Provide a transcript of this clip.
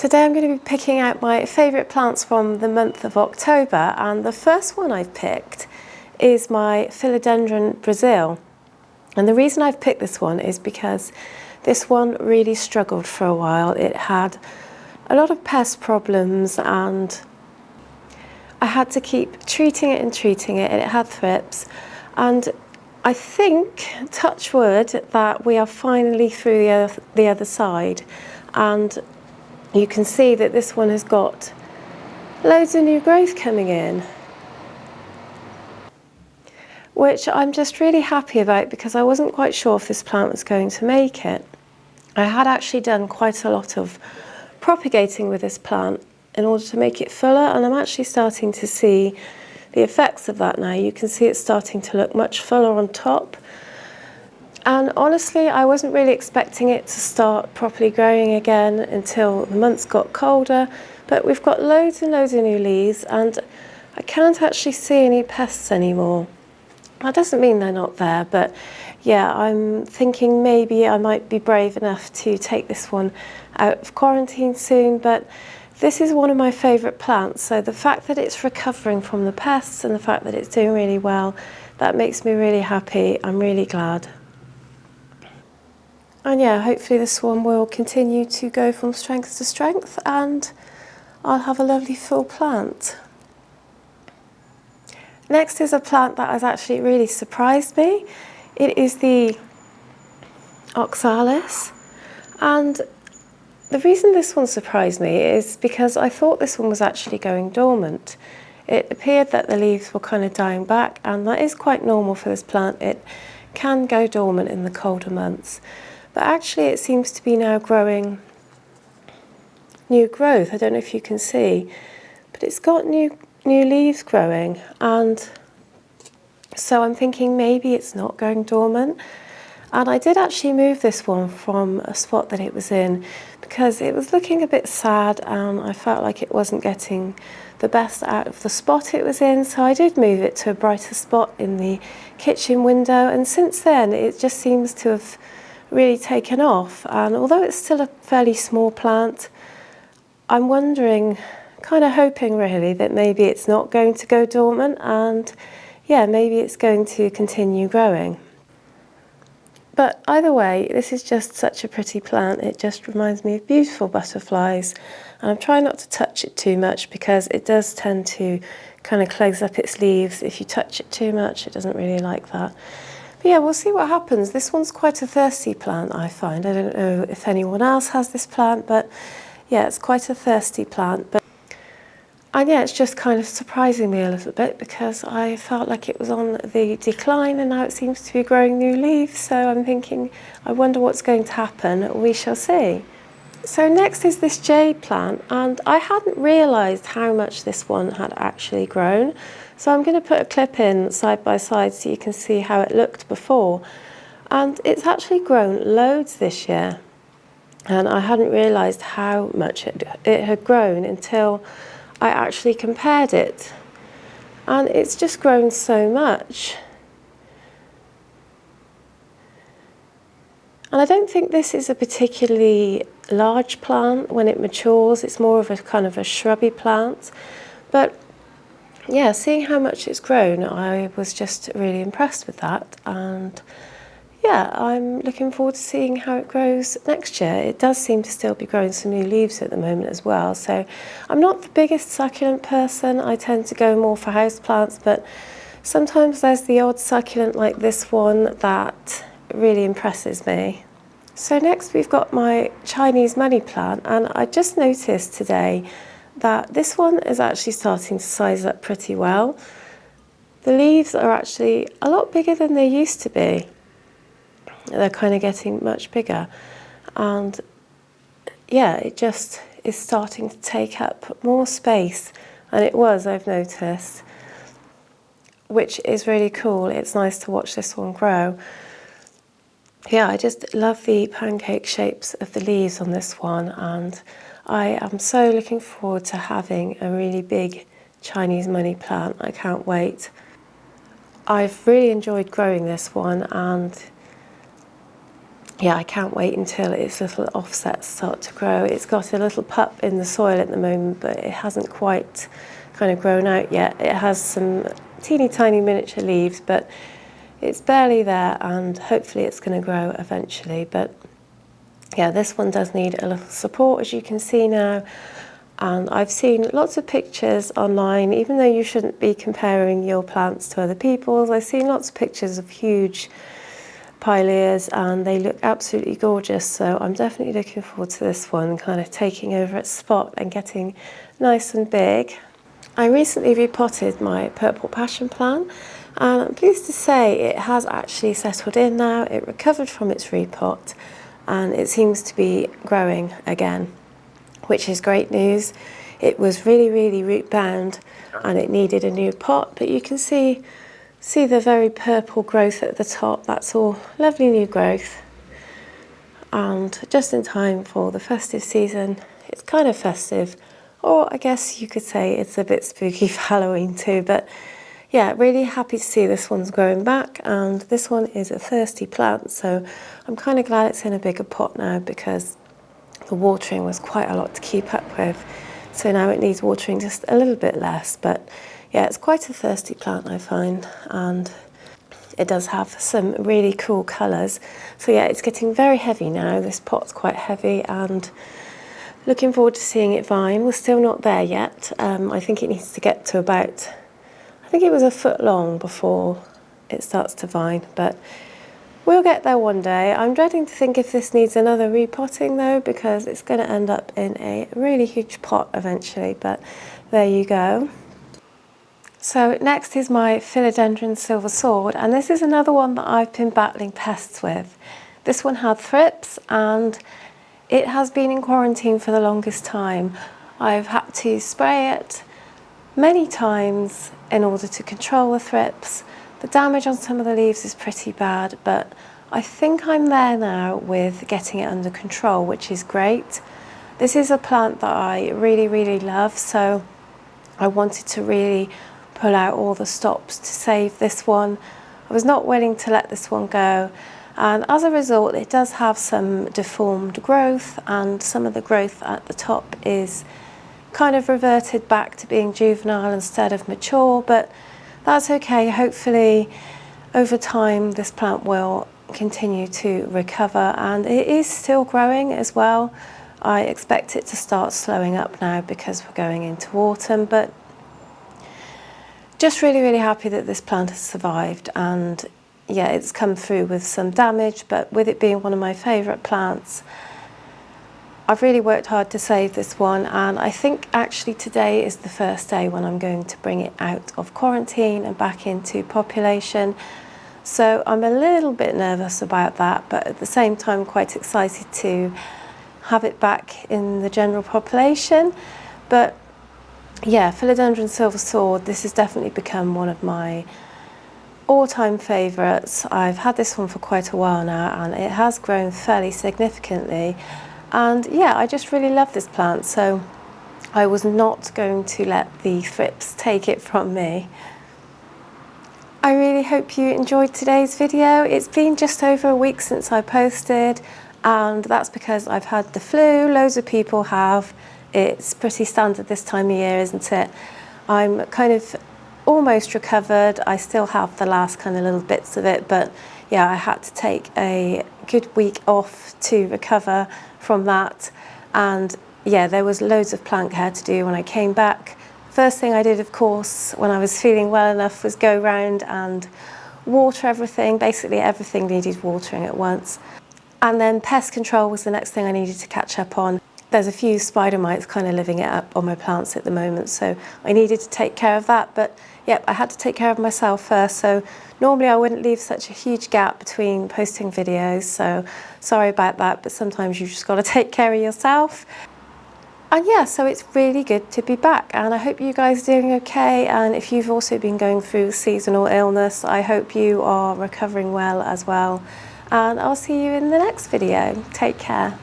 Today I'm going to be picking out my favourite plants from the month of October, and the first one I've picked is my Philodendron Brazil. And the reason I've picked this one is because this one really struggled for a while. It had a lot of pest problems and I had to keep treating it and treating it, and it had thrips. And I think, touch wood, that we are finally through the other side, and you can see that this one has got loads of new growth coming in, which I'm just really happy about because I wasn't quite sure if this plant was going to make it. I had actually done quite a lot of propagating with this plant in order to make it fuller, and I'm actually starting to see the effects of that now. You can see it's starting to look much fuller on top. And honestly, I wasn't really expecting it to start properly growing again until the months got colder, but we've got loads and loads of new leaves and I can't actually see any pests anymore. That doesn't mean they're not there, but yeah, I'm thinking maybe I might be brave enough to take this one out of quarantine soon, but this is one of my favourite plants, so the fact that it's recovering from the pests and the fact that it's doing really well, that makes me really happy. I'm really glad. And yeah, hopefully this one will continue to go from strength to strength and I'll have a lovely full plant. Next is a plant that has actually really surprised me. It is the oxalis, and the reason this one surprised me is because I thought this one was actually going dormant. It appeared that the leaves were kind of dying back, and that is quite normal for this plant. It can go dormant in the colder months. But actually it seems to be now growing new growth. I don't know if you can see, but it's got new leaves growing, and so I'm thinking maybe it's not going dormant. And I did actually move this one from a spot that it was in because it was looking a bit sad and I felt like it wasn't getting the best out of the spot it was in, so I did move it to a brighter spot in the kitchen window, and since then it just seems to have really taken off. And although it's still a fairly small plant, I'm wondering, kind of hoping really, that maybe it's not going to go dormant and yeah, maybe it's going to continue growing. But either way, this is just such a pretty plant. It just reminds me of beautiful butterflies, and I'm trying not to touch it too much because it does tend to kind of close up its leaves. If you touch it too much, it doesn't really like that. But yeah, we'll see what happens. This one's quite a thirsty plant, I find. I don't know if anyone else has this plant, but yeah, it's quite a thirsty plant. And yeah, it's just kind of surprising me a little bit because I felt like it was on the decline and now it seems to be growing new leaves. So I'm thinking, I wonder what's going to happen. We shall see. So next is this jade plant, and I hadn't realised how much this one had actually grown. So I'm going to put a clip in side by side so you can see how it looked before. And it's actually grown loads this year. And I hadn't realised how much it had grown until I actually compared it. And it's just grown so much. And I don't think this is a particularly large plant when it matures. It's more of a kind of a shrubby plant. But yeah, seeing how much it's grown, I was just really impressed with that. And yeah, I'm looking forward to seeing how it grows next year. It does seem to still be growing some new leaves at the moment as well. So I'm not the biggest succulent person. I tend to go more for houseplants, but sometimes there's the odd succulent like this one that really impresses me. So next we've got my Chinese money plant, and I just noticed today that this one is actually starting to size up pretty well. The leaves are actually a lot bigger than they used to be. They're kind of getting much bigger, and yeah, it just is starting to take up more space than it was, I've noticed, which is really cool. It's nice to watch this one grow. Yeah, I just love the pancake shapes of the leaves on this one, and I am so looking forward to having a really big Chinese money plant. I can't wait. I've really enjoyed growing this one, and yeah, I can't wait until its little offsets start to grow. It's got a little pup in the soil at the moment, but it hasn't quite kind of grown out yet. It has some teeny tiny miniature leaves, but it's barely there, and hopefully it's going to grow eventually. But yeah, this one does need a little support, as you can see now. And I've seen lots of pictures online, even though you shouldn't be comparing your plants to other people's. I've seen lots of pictures of huge pileas and they look absolutely gorgeous. So I'm definitely looking forward to this one kind of taking over its spot and getting nice and big. I recently repotted my purple passion plant, and I'm pleased to say it has actually settled in now. It recovered from its repot and it seems to be growing again, which is great news. It was really root bound and it needed a new pot, but you can see the very purple growth at the top. That's all lovely new growth, and just in time for the festive season. It's kind of festive, or I guess you could say it's a bit spooky for Halloween too. But yeah, really happy to see this one's growing back, and this one is a thirsty plant, so I'm kind of glad it's in a bigger pot now, because the watering was quite a lot to keep up with. So now it needs watering just a little bit less. But yeah, it's quite a thirsty plant, I find, and it does have some really cool colours. So yeah, it's getting very heavy now. This pot's quite heavy, and looking forward to seeing it vine. We're still not there yet. I think it needs to get to about, I think it was a foot long before it starts to vine, but we'll get there one day. I'm dreading to think if this needs another repotting though, because it's going to end up in a really huge pot eventually, but there you go. So next is my philodendron silver sword, and this is another one that I've been battling pests with. This one had thrips and it has been in quarantine for the longest time. I've had to spray it many times in order to control the thrips. The damage on some of the leaves is pretty bad, but I think I'm there now with getting it under control, which is great. This is a plant that I really love, so I wanted to really pull out all the stops to save this one. I was not willing to let this one go, and as a result it does have some deformed growth, and some of the growth at the top is kind of reverted back to being juvenile instead of mature, but that's okay. Hopefully over time this plant will continue to recover, and it is still growing as well. I expect it to start slowing up now because we're going into autumn, but just really happy that this plant has survived. And yeah, it's come through with some damage, but with it being one of my favourite plants, I've really worked hard to save this one, and I think actually today is the first day when I'm going to bring it out of quarantine and back into population. So I'm a little bit nervous about that, but at the same time quite excited to have it back in the general population. But yeah, philodendron silver sword, this has definitely become one of my all-time favourites. I've had this one for quite a while now, and it has grown fairly significantly. And yeah, I just really love this plant, so I was not going to let the thrips take it from me. I really hope you enjoyed today's video. It's been just over a week since I posted, and that's because I've had the flu. Loads of people have. It's pretty standard this time of year, isn't it? I'm kind of almost recovered. I still have the last kind of little bits of it, but yeah, I had to take a good week off to recover from that. And yeah, there was loads of plant care to do when I came back. First thing I did, of course, when I was feeling well enough, was go round and water everything. Basically everything needed watering at once. And then pest control was the next thing I needed to catch up on. There's a few spider mites kind of living it up on my plants at the moment, so I needed to take care of that. But yep, I had to take care of myself first. So normally I wouldn't leave such a huge gap between posting videos, so sorry about that, but sometimes you just got to take care of yourself. And yeah, so it's really good to be back, and I hope you guys are doing okay. And if you've also been going through seasonal illness, I hope you are recovering well as well. And I'll see you in the next video. Take care.